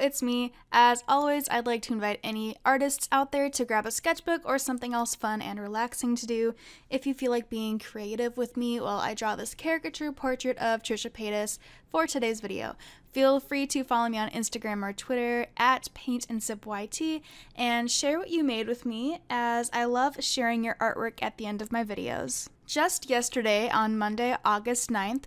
it's me. As always, I'd like to invite any artists out there to grab a sketchbook or something else fun and relaxing to do if you feel like being creative with me while I draw this caricature portrait of Trisha Paytas for today's video. Feel free to follow me on Instagram or Twitter at paintandsipyt and share what you made with me, as I love sharing your artwork at the end of my videos. Just yesterday, on Monday, August 9th,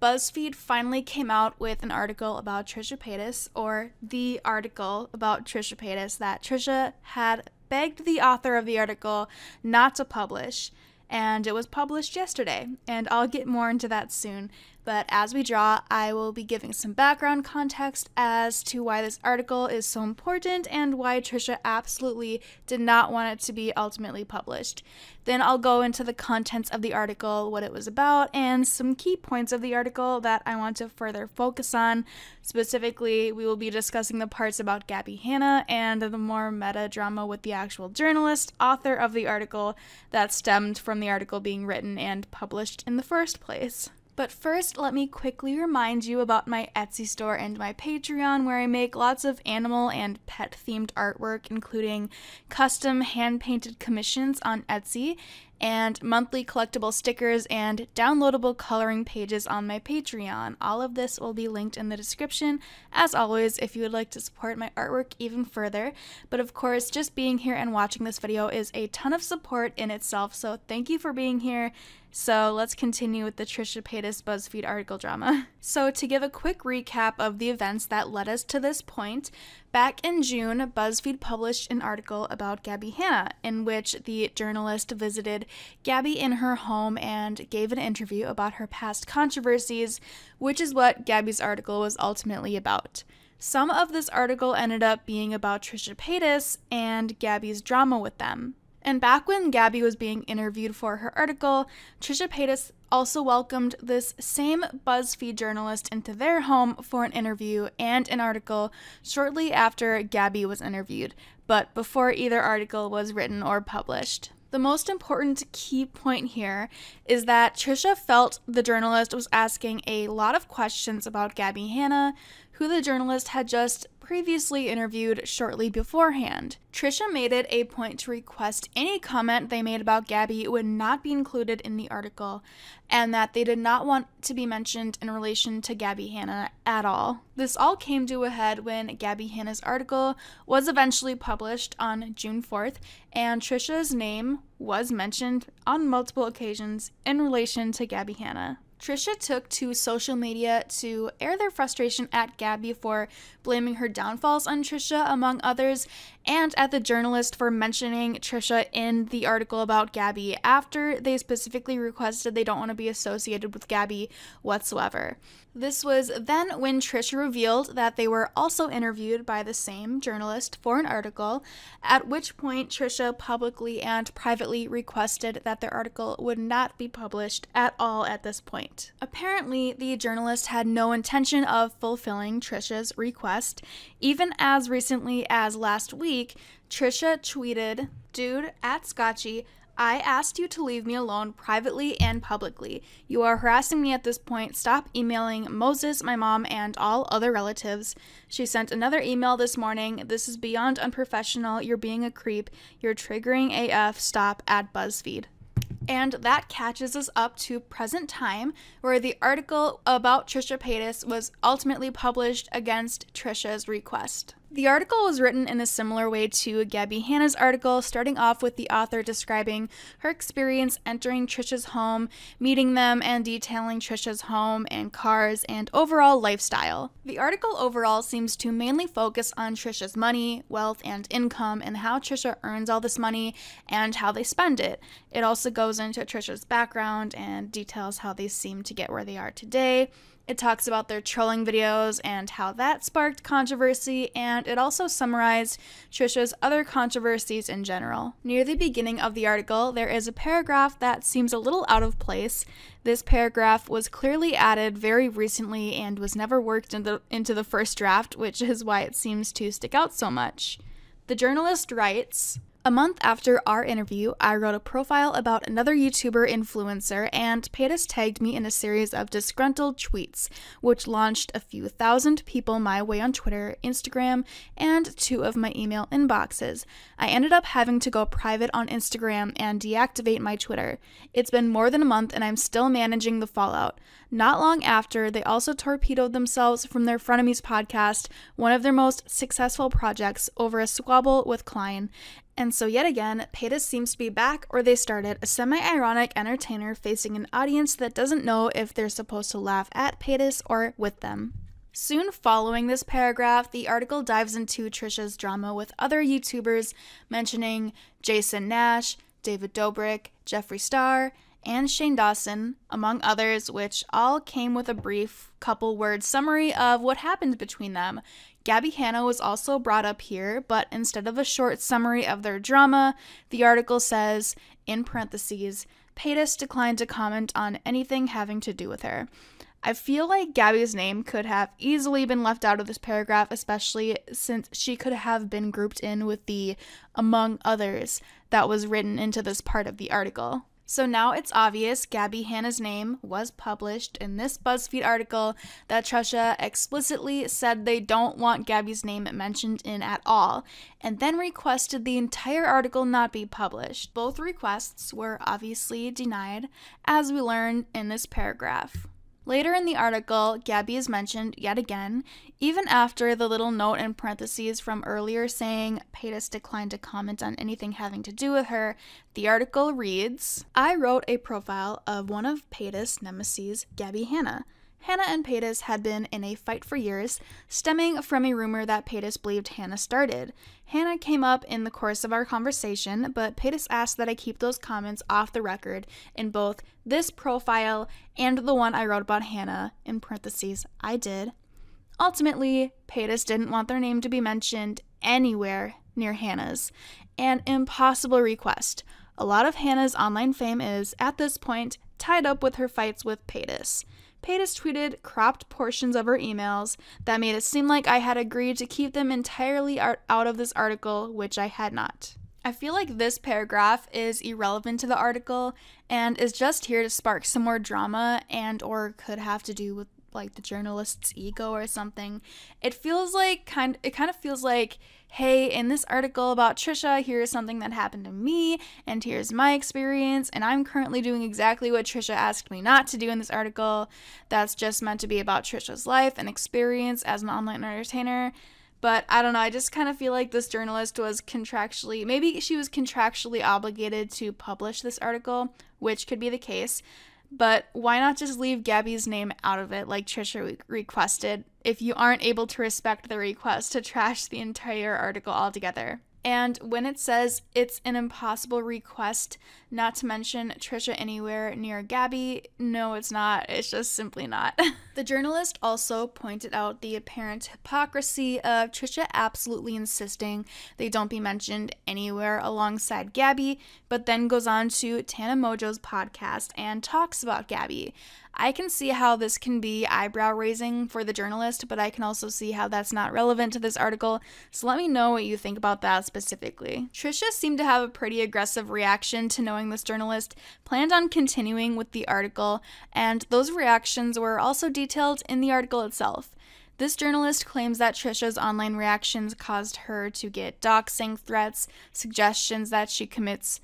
BuzzFeed finally came out with an article about Trisha Paytas, or the article about Trisha Paytas that Trisha had begged the author of the article not to publish, and it was published yesterday, and I'll get more into that soon. But as we draw, I will be giving some background context as to why this article is so important and why Trisha absolutely did not want it to be ultimately published. Then I'll go into the contents of the article, what it was about, and some key points of the article that I want to further focus on. Specifically, we will be discussing the parts about Gabby Hanna and the more meta drama with the actual journalist, author of the article that stemmed from the article being written and published in the first place. But first, let me quickly remind you about my Etsy store and my Patreon, where I make lots of animal and pet-themed artwork, including custom hand-painted commissions on Etsy, and monthly collectible stickers and downloadable coloring pages on my Patreon. All of this will be linked in the description, as always, if you would like to support my artwork even further. But of course, just being here and watching this video is a ton of support in itself, so thank you for being here. So let's continue with the Trisha Paytas BuzzFeed article drama. So to give a quick recap of the events that led us to this point, back in June, BuzzFeed published an article about Gabby Hanna, in which the journalist visited Gabby in her home and gave an interview about her past controversies, which is what Gabby's article was ultimately about. Some of this article ended up being about Trisha Paytas and Gabby's drama with them. And back when Gabby was being interviewed for her article, Trisha Paytas also welcomed this same BuzzFeed journalist into their home for an interview and an article shortly after Gabby was interviewed, but before either article was written or published. The most important key point here is that Trisha felt the journalist was asking a lot of questions about Gabby Hanna, who the journalist had just previously interviewed shortly beforehand. Trisha made it a point to request any comment they made about Gabby would not be included in the article, and that they did not want to be mentioned in relation to Gabby Hanna at all. This all came to a head when Gabby Hanna's article was eventually published on June 4th, and Trisha's name was mentioned on multiple occasions in relation to Gabby Hanna. Trisha took to social media to air their frustration at Gabby for blaming her downfalls on Trisha, among others, and at the journalist for mentioning Trisha in the article about Gabby after they specifically requested they don't want to be associated with Gabby whatsoever. This was then when Trisha revealed that they were also interviewed by the same journalist for an article, at which point Trisha publicly and privately requested that their article would not be published at all at this point. Apparently, the journalist had no intention of fulfilling Trisha's request. Even as recently as last week, Trisha tweeted, "Dude, at Scotchy, I asked you to leave me alone privately and publicly. You are harassing me at this point. Stop emailing Moses, my mom, and all other relatives." She sent another email this morning. "This is beyond unprofessional. You're being a creep. You're triggering AF. Stop at BuzzFeed." And that catches us up to present time, where the article about Trisha Paytas was ultimately published against Trisha's request. The article was written in a similar way to Gabby Hanna's article, starting off with the author describing her experience entering Trisha's home, meeting them, and detailing Trisha's home and cars and overall lifestyle. The article overall seems to mainly focus on Trisha's money, wealth, and income, and how Trisha earns all this money and how they spend it. It also goes into Trisha's background and details how they seem to get where they are today. It talks about their trolling videos and how that sparked controversy, and it also summarized Trisha's other controversies in general. Near the beginning of the article, there is a paragraph that seems a little out of place. This paragraph was clearly added very recently and was never worked into the first draft, which is why it seems to stick out so much. The journalist writes, A month after our interview, I wrote a profile about another YouTuber influencer, and Paytas tagged me in a series of disgruntled tweets, which launched a few thousand people my way on Twitter, Instagram, and 2 of my email inboxes. I ended up having to go private on Instagram and deactivate my Twitter. It's been more than a month and I'm still managing the fallout. Not long after, they also torpedoed themselves from their Frenemies podcast, one of their most successful projects, over a squabble with Klein. And so yet again, Paytas seems to be back, or they started, a semi-ironic entertainer facing an audience that doesn't know if they're supposed to laugh at Paytas or with them. Soon following this paragraph, the article dives into Trisha's drama with other YouTubers, mentioning Jason Nash, David Dobrik, Jeffree Star, and Shane Dawson, among others, which all came with a brief couple-word summary of what happened between them. Gabby Hanna was also brought up here, but instead of a short summary of their drama, the article says, in parentheses, Paytas declined to comment on anything having to do with her. I feel like Gabby's name could have easily been left out of this paragraph, especially since she could have been grouped in with the among others that was written into this part of the article. So now it's obvious Gabby Hanna's name was published in this BuzzFeed article that Trisha explicitly said they don't want Gabby's name mentioned in at all, and then requested the entire article not be published. Both requests were obviously denied, as we learn in this paragraph. Later in the article, Gabby is mentioned yet again, even after the little note in parentheses from earlier saying Paytas declined to comment on anything having to do with her. The article reads, I wrote a profile of one of Paytas' nemesis, Gabby Hanna. Hanna and Paytas had been in a fight for years, stemming from a rumor that Paytas believed Hanna started. Hanna came up in the course of our conversation, but Paytas asked that I keep those comments off the record in both this profile and the one I wrote about Hanna, in parentheses, I did. Ultimately, Paytas didn't want their name to be mentioned anywhere near Hanna's. An impossible request. A lot of Hanna's online fame is, at this point, tied up with her fights with Paytas. Paytas tweeted cropped portions of her emails that made it seem like I had agreed to keep them entirely out of this article, which I had not. I feel like this paragraph is irrelevant to the article and is just here to spark some more drama and or could have to do with like the journalist's ego or something. It kind of feels like, hey, in this article about Trisha, here's something that happened to me, and here's my experience, and I'm currently doing exactly what Trisha asked me not to do in this article. That's just meant to be about Trisha's life and experience as an online entertainer. But I don't know, I just kind of feel like this journalist was maybe she was contractually obligated to publish this article, which could be the case. But why not just leave Gabby's name out of it like Trisha requested if you aren't able to respect the request to trash the entire article altogether? And when it says it's an impossible request not to mention Trisha anywhere near Gabby, no, it's not. It's just simply not. The journalist also pointed out the apparent hypocrisy of Trisha absolutely insisting they don't be mentioned anywhere alongside Gabby, but then goes on to Tana Mongeau's podcast and talks about Gabby. I can see how this can be eyebrow-raising for the journalist, but I can also see how that's not relevant to this article, so let me know what you think about that specifically. Trisha seemed to have a pretty aggressive reaction to knowing this journalist planned on continuing with the article, and those reactions were also detailed in the article itself. This journalist claims that Trisha's online reactions caused her to get doxing threats, suggestions that she commits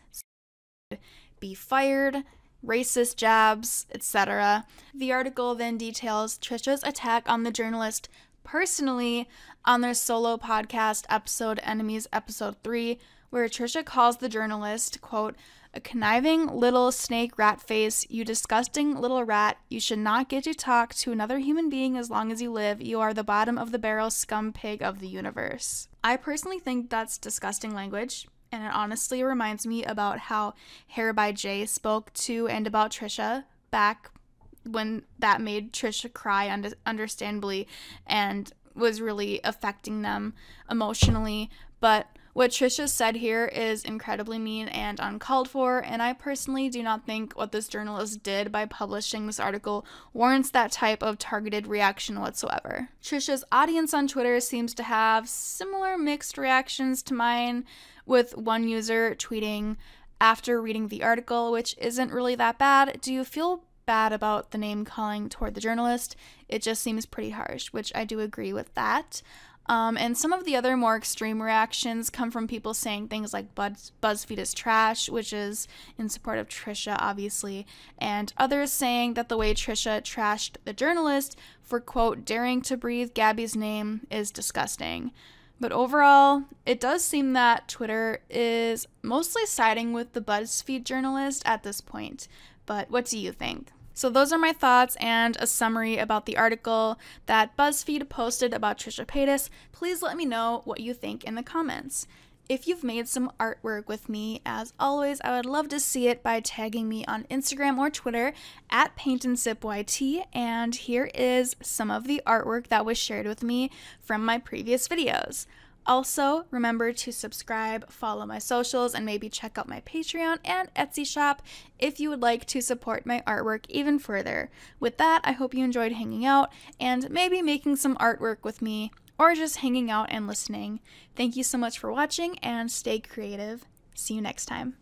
be fired, racist jabs, etc. The article then details Trisha's attack on the journalist personally on their solo podcast episode Enemies Episode 3, where Trisha calls the journalist, quote, a conniving little snake rat face, you disgusting little rat, you should not get to talk to another human being as long as you live, you are the bottom of the barrel scum pig of the universe. I personally think that's disgusting language. And it honestly reminds me about how Hair by Jay spoke to and about Trisha back when that made Trisha cry understandably and was really affecting them emotionally. But what Trisha said here is incredibly mean and uncalled for, and I personally do not think what this journalist did by publishing this article warrants that type of targeted reaction whatsoever. Trisha's audience on Twitter seems to have similar mixed reactions to mine, with one user tweeting after reading the article, which isn't really that bad. Do you feel bad about the name calling toward the journalist? It just seems pretty harsh, which I do agree with that. And some of the other more extreme reactions come from people saying things like BuzzFeed is trash, which is in support of Trisha, obviously, and others saying that the way Trisha trashed the journalist for, quote, daring to breathe Gabby's name is disgusting. But overall, it does seem that Twitter is mostly siding with the BuzzFeed journalist at this point. But what do you think? So those are my thoughts and a summary about the article that BuzzFeed posted about Trisha Paytas. Please let me know what you think in the comments. If you've made some artwork with me, as always, I would love to see it by tagging me on Instagram or Twitter at paintandsipyt. And here is some of the artwork that was shared with me from my previous videos. Also, remember to subscribe, follow my socials, and maybe check out my Patreon and Etsy shop if you would like to support my artwork even further. With that, I hope you enjoyed hanging out and maybe making some artwork with me, or just hanging out and listening. Thank you so much for watching, and stay creative. See you next time.